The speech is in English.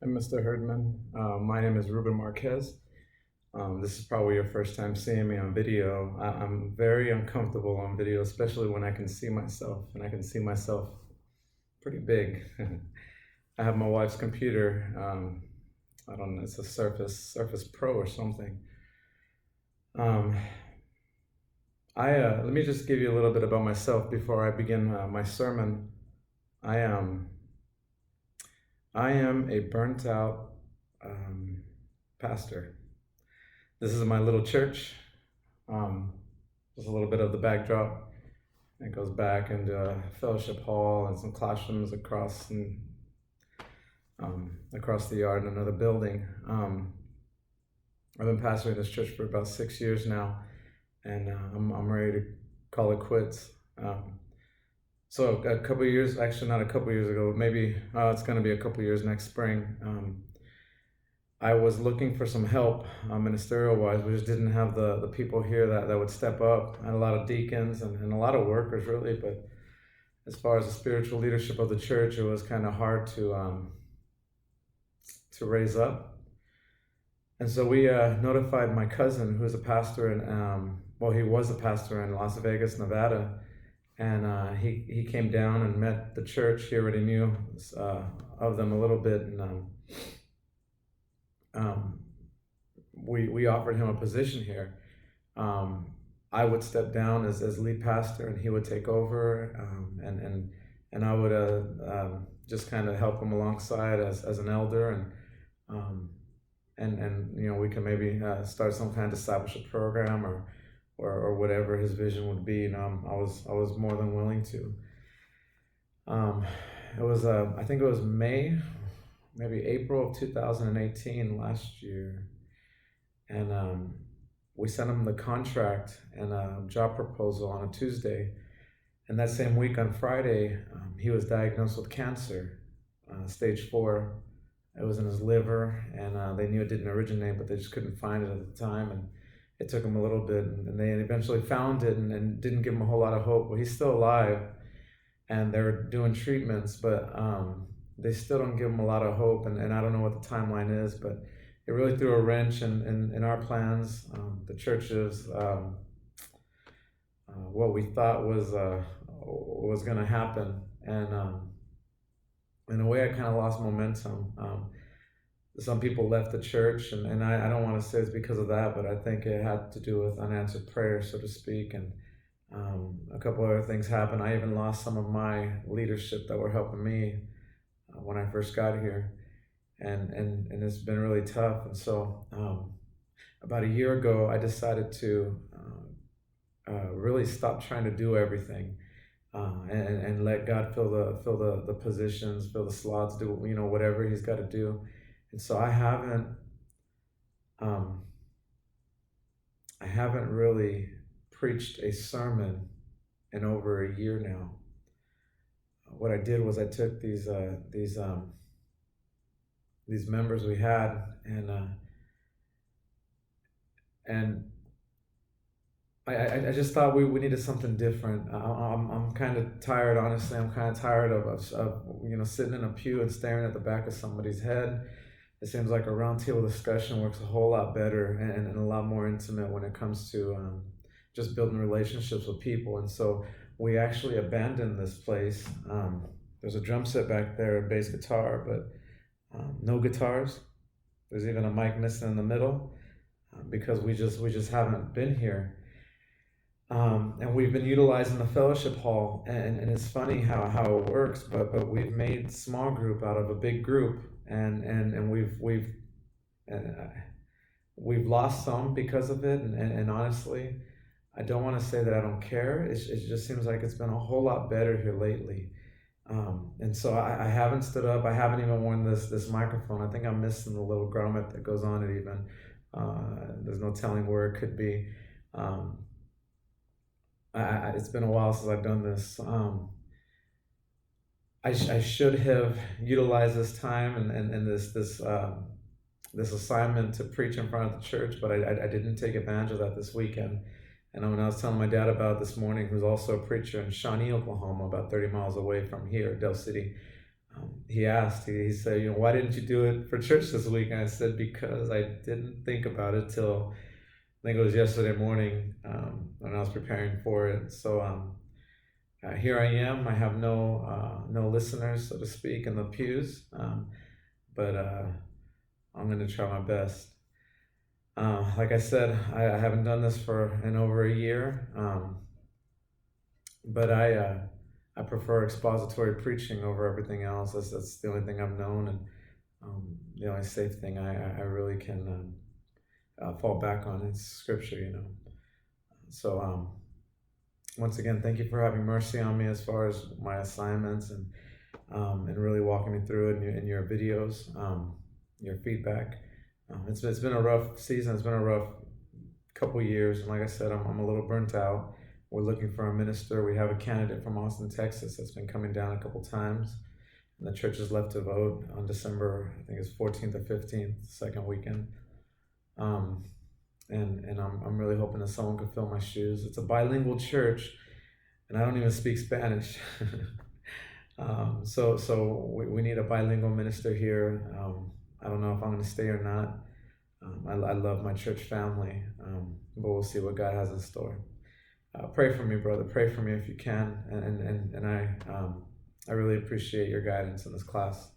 Mr. Herdman. My name is Ruben Marquez. This is probably your first time seeing me on video. I'm very uncomfortable on video, especially when I can see myself, and I can see myself pretty big. I have my wife's computer. I don't know, it's a Surface Pro or something. Um, Let me just give you a little bit about myself before I begin my sermon. I am I am a burnt out pastor. This is my little church. Um, just a little bit of the backdrop. It goes back into a fellowship hall and some classrooms across the yard in another building. I've been pastoring this church for about 6 years now, and I'm ready to call it quits. So a couple of years, actually not a couple of years ago, maybe it's going to be a couple of years next spring. I was looking for some help ministerial-wise. We just didn't have the people here that would step up. I had a lot of deacons and a lot of workers, really, but as far as the spiritual leadership of the church, it was kind of hard to raise up. And so we notified my cousin, who's a pastor he was a pastor in Las Vegas, Nevada, and he came down and met the church. He already knew of them a little bit, and we offered him a position here. I would step down as lead pastor, and he would take over, and I would just kind of help him alongside as an elder, and we can maybe start some kind of discipleship program or whatever his vision would be. I was more than willing to. It was I think it was maybe April of 2018 last year, and we sent him the contract and a job proposal on a Tuesday, and that same week on Friday, he was diagnosed with cancer, stage 4. It was in his liver, and they knew it didn't originate, but they just couldn't find it at the time, and it took him a little bit, and they eventually found it, and didn't give him a whole lot of hope. Well, he's still alive, and they're doing treatments, but they still don't give him a lot of hope, and I don't know what the timeline is, but it really threw a wrench in our plans. The church's what we thought was going to happen, and in a way, I kind of lost momentum. Some people left the church, and I don't want to say it's because of that, but I think it had to do with unanswered prayer, so to speak, and a couple other things happened. I even lost some of my leadership that were helping me when I first got here, and it's been really tough. And so about a year ago, I decided to really stop trying to do everything, and let God fill the positions, fill the slots, do whatever He's got to do. And so I haven't really preached a sermon in over a year now. What I did was I took these members we had, and I just thought we needed something different. I'm kind of tired, honestly. I'm kind of tired of sitting in a pew and staring at the back of somebody's head. It seems like a roundtable discussion works a whole lot better and a lot more intimate when it comes to just building relationships with people. And so we actually abandoned this place. There's a drum set back there, a bass guitar, but no guitars. There's even a mic missing in the middle because we just haven't been here. And we've been utilizing the fellowship hall, and it's funny how it works, but we've made small group out of a big group, and we've lost some because of it, and honestly, I don't want to say that I don't care. It just seems like it's been a whole lot better here lately, and so I haven't stood up. I haven't even worn this microphone. I think I'm missing the little grommet that goes on it even. There's no telling where it could be. It's been a while since I've done this. I should have utilized this time and this assignment to preach in front of the church, but I didn't take advantage of that this weekend. And when I was telling my dad about it this morning, who's also a preacher in Shawnee, Oklahoma, about 30 miles away from here, Del City, he asked, he said, why didn't you do it for church this week? And I said, because I didn't think about it till I think it was yesterday morning when I was preparing for it. So here I am. I have no listeners, so to speak, in the pews, but I'm going to try my best. Like I said, I haven't done this for in over a year, but I prefer expository preaching over everything else. That's the only thing I've known, and the only safe thing I really can fall back on is scripture. So once again, thank you for having mercy on me as far as my assignments and really walking me through it in your videos, your feedback. It's been a rough season. It's been a rough couple years, and like I said, I'm a little burnt out. We're looking for a minister. We have a candidate from Austin, Texas that's been coming down a couple times. And the church is left to vote on December, I think it's 14th or 15th, second weekend. And I'm really hoping that someone could fill my shoes. It's a bilingual church, and I don't even speak Spanish. So we need a bilingual minister here. I don't know if I'm going to stay or not. I love my church family, but we'll see what God has in store. Pray for me, brother. Pray for me if you can, and I really appreciate your guidance in this class.